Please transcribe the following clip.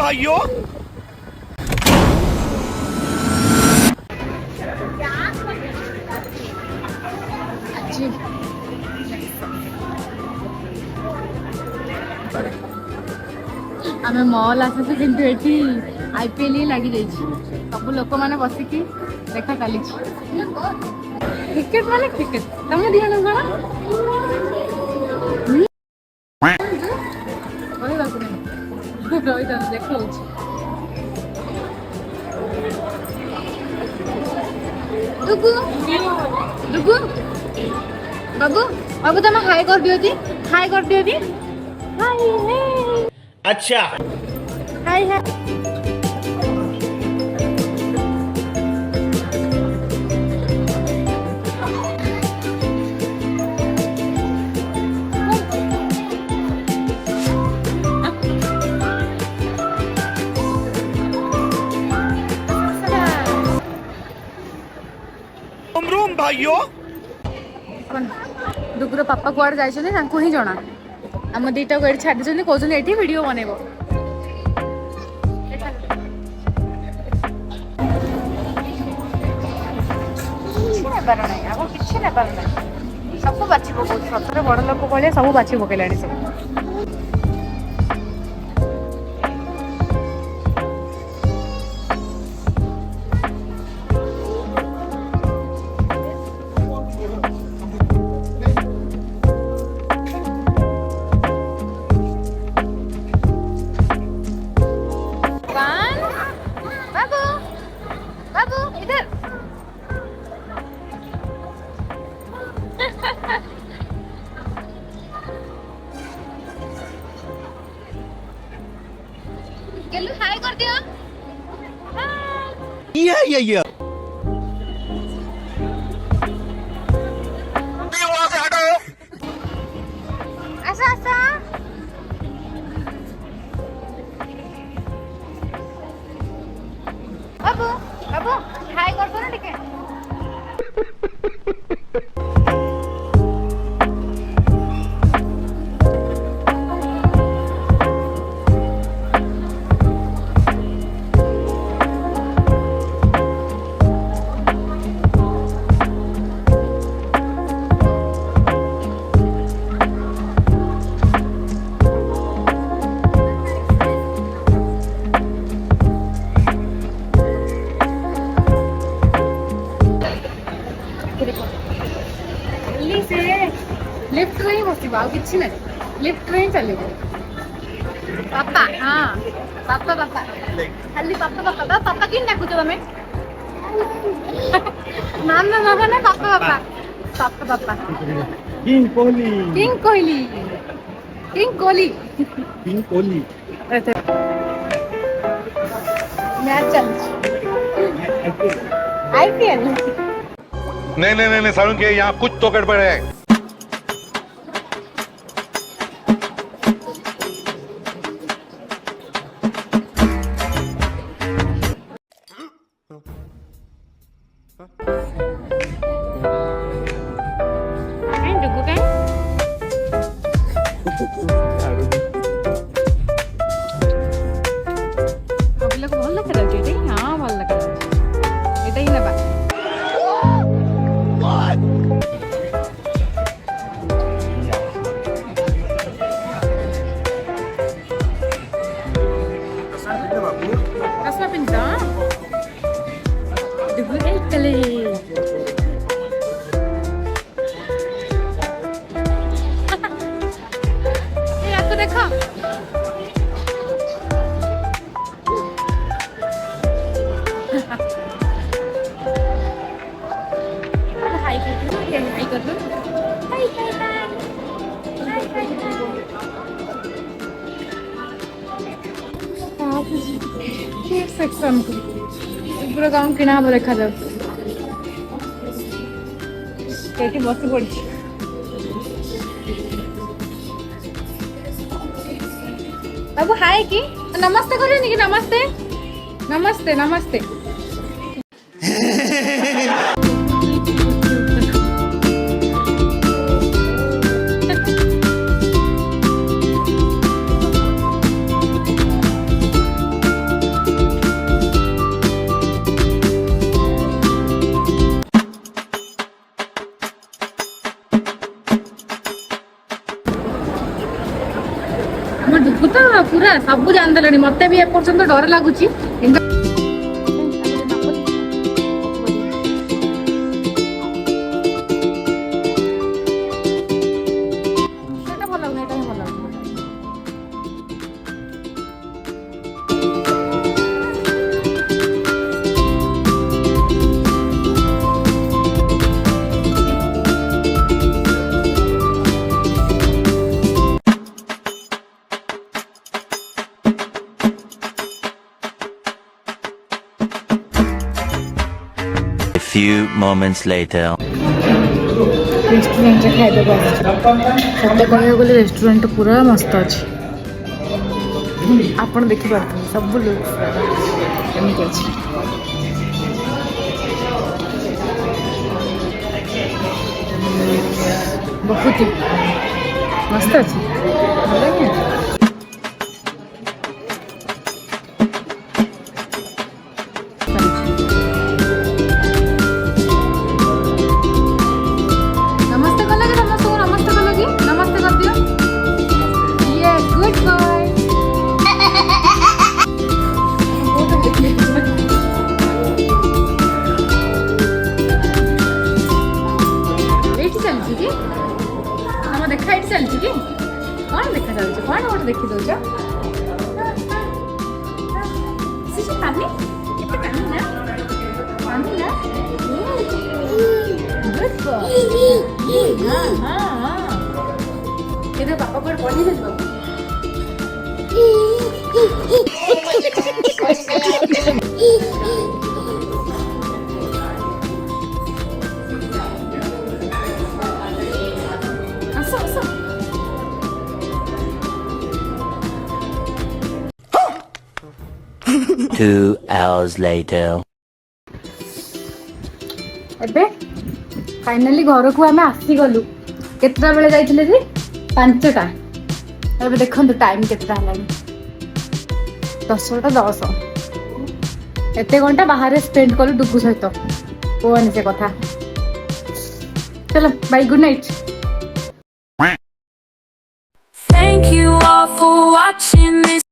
भाइयों। आम मॉल आसुଛୁ किंतु एठी आईपीएल ही लगी जाइए सब लोक मैंने बसिकी देखा चली क्रिकेट माने क्रिकेट तुम दिहन कौन रही देख डुगु डुगु बाबू बाबू तुम हाई कर दियो जी हाई कर दियो जी हाय अच्छा हाय हाय रूम भाइयों। डुगुर पापा कुआड़े जाइछने तांको ही जणा आम दीटा को एठी छाडी छने कहउछन एठी वीडियो बनेबो किसी ने बार सब बाछी पकाऊ सतरे बड़ लोक भाया सब बाछी पकईलाणी सब बाबू बाबू इधर गेलू हाय कर दियो ये वहां से हटो। आसा आसा बाबू बाबू हाय कर दो ना टिके लिफ्ट रे बसब आ कि लिफ्ट रे चलो पापा हाँ पापा पापा खाली पापा पापा पापा कि डाकुच तुम नाम ना ना पापा पापा पापा पापा king Kohli king Kohli king Kohli king Kohli match चल आईपीएल नहीं सारुण के यहाँ कुछ तो गड़बड़ है। डुगु का अगला को भल लगा जाउछ हाँ भल लगा जाउछ एटा ही नबा कसमा पिन्ता डुगु एकले ये आपको देखो हाय कर दो हाय कर दो हाय बाय सेक्शन को पूरा गाँव किना हम देखा जाऊ बस पड़ी बाबू हाय की नमस्ते करें कि नमस्ते नमस्ते नमस्ते ଆଣିଦେଲେଣି ମତେ ବି ଏପର୍ଯ୍ୟନ୍ତ ଡର ଲାଗୁଛି କିନ୍ତୁ ସେଟା ଭଲ ଲାଗୁନି ଏଟା ହିଁ ଭଲ ଲାଗୁନି A few moments later. ରେଷ୍ଟୁରାଣ୍ଟରେ ଖାଇଦେବା ସତ କହିବାକୁ ଗଲେ ରେଷ୍ଟୁରାଣ୍ଟ ପୁରା ମସ୍ତ ଅଛି ଆପଣ ଦେଖିପାରୁଥିବେ ସବୁ ଲୁକ୍ ଏମିତି ଅଛି ବହୁତ ହି ମସ୍ତ ଅଛି ଭଲ ଲାଗେ नमस्ते कर लगे समस्त को नमस्ते कर लगी नमस्ते कर दियो ये गुड बॉय एठी चलची की हम देखा एठी चलची की कौन देखा जाउछ कौन ओट देखि दउछ सिसी पानी केते पानी ना गुड बॉय हाँ इधर पापा पर पढ़ी दे बाबू आसो आसो 2 hours later. ଏବେ फाइनाली घर को आम आसीगलु केतटा बेले जाइथिले जी 5टा ଏବେ ଦେଖନ୍ତୁ ଟାଇମ୍ କେତେଟା ହେଲାଣି 10ଟା 10 ଏତେ ଘଣ୍ଟା ବାହାରେ ସ୍ପେଣ୍ଡ କଲୁ ଡୁଗୁ ସହିତ କୁହନି ସେ କଥା ଚलो ବାଇ ଗୁଡ୍ ନାଇଟ୍